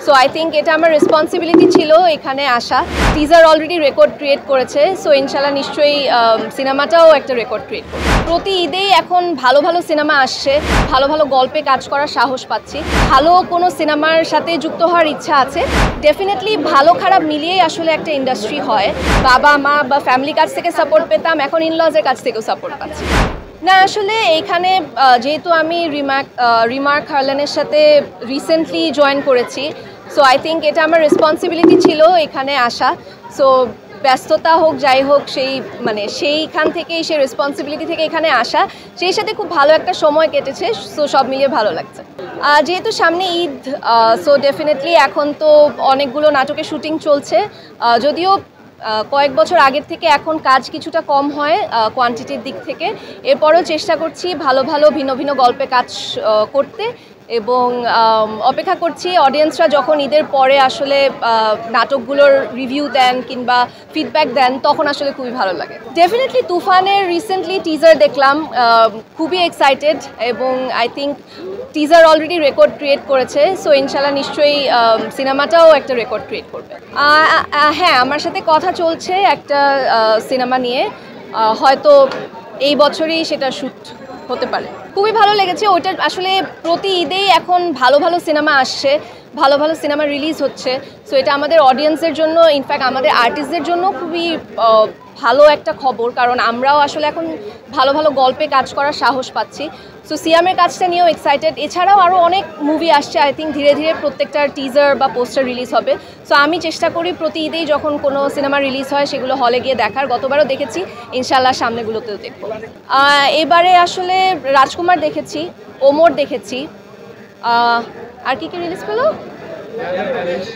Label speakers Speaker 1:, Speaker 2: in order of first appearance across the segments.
Speaker 1: So I think এটা আমার responsibility ছিল এখানে আসা। টিজার অলরেডি রেকর্ড ক্রিয়েট করেছে, সো ইনশাল্লাহ নিশ্চয়ই সিনেমাটাও একটা রেকর্ড ক্রিয়েট করবে। প্রতি ঈদেই এখন ভালো ভালো সিনেমা আসছে, ভালো ভালো গল্পে কাজ করার সাহস পাচ্ছি। ভালো কোনো সিনেমার সাথে যুক্ত হওয়ার ইচ্ছা আছে। ডেফিনেটলি ভালো খারাপ মিলিয়েই আসলে একটা ইন্ডাস্ট্রি হয়। বাবা মা বা ফ্যামিলির কাছ থেকে সাপোর্ট পেতাম, এখন ইনলজের কাছ থেকেও সাপোর্ট পাচ্ছি। না আসলে এইখানে যেহেতু আমি রিমার্ক হারলানের সাথে রিসেন্টলি জয়েন করেছি, সো আই থিঙ্ক এটা আমার রেসপন্সিবিলিটি ছিল এখানে আসা। সো ব্যস্ততা হোক যাই হোক, সেইখান থেকেই সেই রেসপন্সিবিলিটি থেকে এখানে আসা, সেই সাথে খুব ভালো একটা সময় কেটেছে। সো সব মিলিয়ে ভালো লাগছে। যেহেতু সামনে ঈদ, সো ডেফিনেটলি এখন তো অনেকগুলো নাটকের শুটিং চলছে। যদিও কয়েক বছর আগের থেকে এখন কাজ কিছুটা কম হয় কোয়ান্টিটির দিক থেকে। এরপরও চেষ্টা করছি ভালো ভালো ভিন্ন ভিন্ন গল্পে কাজ করতে, এবং অপেক্ষা করছি অডিয়েন্সরা যখন ঈদের পরে আসলে নাটকগুলোর রিভিউ দেন কিংবা ফিডব্যাক দেন, তখন আসলে খুবই ভালো লাগে। ডেফিনেটলি তুফানের রিসেন্টলি টিজার দেখলাম, খুবই এক্সাইটেড, এবং I think teaser already record create করেছে, সো ইনশাল্লাহ নিশ্চয়ই সিনেমাটাও একটা রেকর্ড ক্রিয়েট করবে। হ্যাঁ, আমার সাথে কথা চলছে একটা সিনেমা নিয়ে, হয়তো এই বছরই সেটা শ্যুট হতে পারে। খুবই ভালো লেগেছে। ওইটা আসলে প্রতি ঈদেই এখন ভালো ভালো সিনেমা আসছে, ভালো ভালো সিনেমা রিলিজ হচ্ছে। সো এটা আমাদের অডিয়েন্সের জন্য, ইনফ্যাক্ট আমাদের আর্টিস্টদের জন্য খুবই ভালো একটা খবর, কারণ আমরাও আসলে এখন ভালো ভালো গল্পে কাজ করার সাহস পাচ্ছি। সো সিয়ামের কাজটা নিয়েও এক্সাইটেড। এছাড়াও আরও অনেক মুভি আসছে, আই থিঙ্ক ধীরে ধীরে প্রত্যেকটার টিজার বা পোস্টার রিলিজ হবে। সো আমি চেষ্টা করি প্রতি ঈদেই যখন কোনো সিনেমা রিলিজ হয় সেগুলো হলে গিয়ে দেখার। গতবারও দেখেছি, ইনশাল্লাহ সামনেগুলোতেও দেখবো। এবারে আসলে রাজকুমার দেখেছি, ওমর দেখেছি, আর কি রিলিজ পেলো,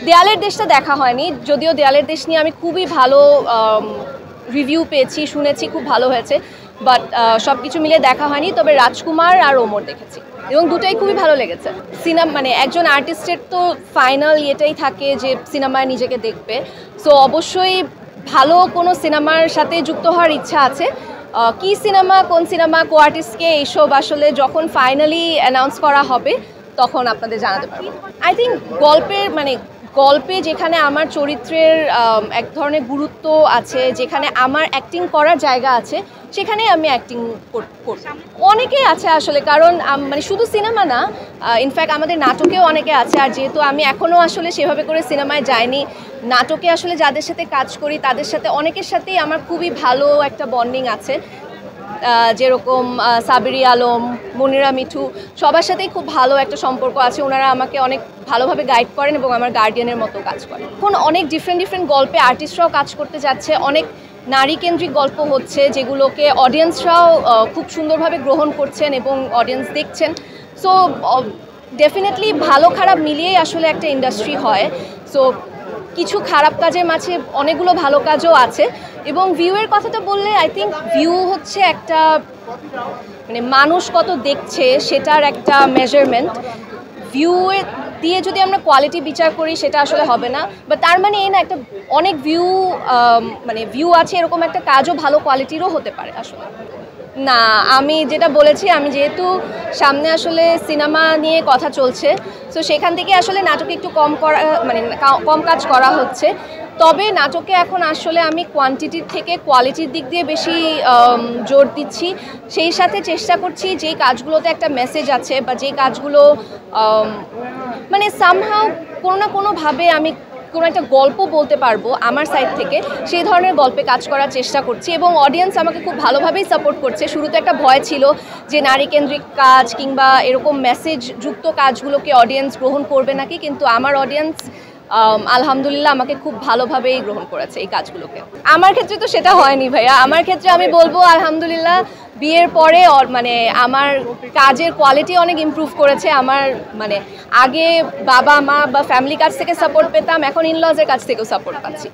Speaker 1: দেয়ালের দেশটা দেখা হয়নি। যদিও দেয়ালের দেশ নিয়ে আমি খুবই ভালো রিভিউ পেয়েছি, শুনেছি খুব ভালো হয়েছে, বাট সব কিছু মিলে দেখা হয়নি। তবে রাজকুমার আর ওমর দেখেছি, এবং দুটাই খুবই ভালো লেগেছে। একজন আর্টিস্টের তো ফাইনাল এটাই থাকে যে সিনেমায় নিজেকে দেখবে। সো অবশ্যই ভালো কোনো সিনেমার সাথে যুক্ত হওয়ার ইচ্ছা আছে। কি সিনেমা, কোন সিনেমা, কো আর্টিস্টকে, এইসব আসলে যখন ফাইনালি অ্যানাউন্স করা হবে তখন আপনাদের জানাতে পারবো। আই থিঙ্ক গল্পে যেখানে আমার চরিত্রের এক ধরনের গুরুত্ব আছে, যেখানে আমার অ্যাক্টিং করার জায়গা আছে, সেখানে আমি অ্যাক্টিং করব। অনেকেই আছে আসলে, কারণ শুধু সিনেমা না, ইনফ্যাক্ট আমাদের নাটকেও অনেকে আছে। আর যেহেতু আমি এখনও আসলে সেভাবে করে সিনেমায় যাইনি, নাটকে আসলে যাদের সাথে কাজ করি তাদের সাথে অনেকের সাথেই আমার খুবই ভালো একটা বন্ডিং আছে। যেরকম সাবিরি আলম, মনিরা মিঠু, সবার সাথেই খুব ভালো একটা সম্পর্ক আছে। ওনারা আমাকে অনেক ভালোভাবে গাইড করেন এবং আমার গার্ডিয়ানের মতো কাজ করেন। এখন অনেক ডিফারেন্ট গল্পে আর্টিস্টরাও কাজ করতে যাচ্ছে, অনেক নারীকেন্দ্রিক গল্প হচ্ছে, যেগুলোকে অডিয়েন্সরাও খুব সুন্দরভাবে গ্রহণ করছেন এবং অডিয়েন্স দেখছেন। সো ডেফিনেটলি ভালো খারাপ মিলিয়েই আসলে একটা ইন্ডাস্ট্রি হয়। সো কিছু খারাপ কাজের মাঝে অনেকগুলো ভালো কাজও আছে। এবং ভিউয়ের কথাটা বললে, আই থিঙ্ক ভিউ হচ্ছে একটা মানুষ কত দেখছে সেটার একটা মেজারমেন্ট। ভিউ দিয়ে যদি আমরা কোয়ালিটি বিচার করি সেটা আসলে হবে না, বা তার মানে এই না একটা অনেক ভিউ আছে এরকম একটা কাজও ভালো কোয়ালিটিরও হতে পারে আসলে। না, আমি যেটা বলেছি, আমি যেহেতু সামনে আসলে সিনেমা নিয়ে কথা চলছে, সো সেখান থেকে আসলে নাটকে একটু কম কাজ করা হচ্ছে। তবে নাটকে এখন আসলে আমি কোয়ান্টিটির থেকে কোয়ালিটির দিক দিয়ে বেশি জোর দিচ্ছি। সেই সাথে চেষ্টা করছি যেই কাজগুলোতে একটা মেসেজ আছে, বা যেই কাজগুলো সামহাউ কোনো না কোনোভাবে আমি কোনো একটা গল্প বলতে পারবো আমার সাইড থেকে, সেই ধরনের গল্পে কাজ করার চেষ্টা করছি। এবং অডিয়েন্স আমাকে খুব ভালোভাবেই সাপোর্ট করছে। শুরুতে একটা ভয় ছিল যে নারীকেন্দ্রিক কাজ কিংবা এরকম মেসেজ যুক্ত কাজগুলোকে অডিয়েন্স গ্রহণ করবে নাকি, কিন্তু আমার অডিয়েন্স আলহামদুলিল্লাহ আমাকে খুব ভালোভাবেই গ্রহণ করেছে এই কাজগুলোকে। আমার ক্ষেত্রে তো সেটা হয়নি ভাইয়া। আমার ক্ষেত্রে আমি বলবো আলহামদুলিল্লাহ বিয়ের পরে আমার কাজের কোয়ালিটি অনেক ইমপ্রুভ করেছে। আমার আগে বাবা মা বা ফ্যামিলির কাছ থেকে সাপোর্ট পেতাম, এখন ইনলজের কাছ থেকেও সাপোর্ট পাচ্ছি।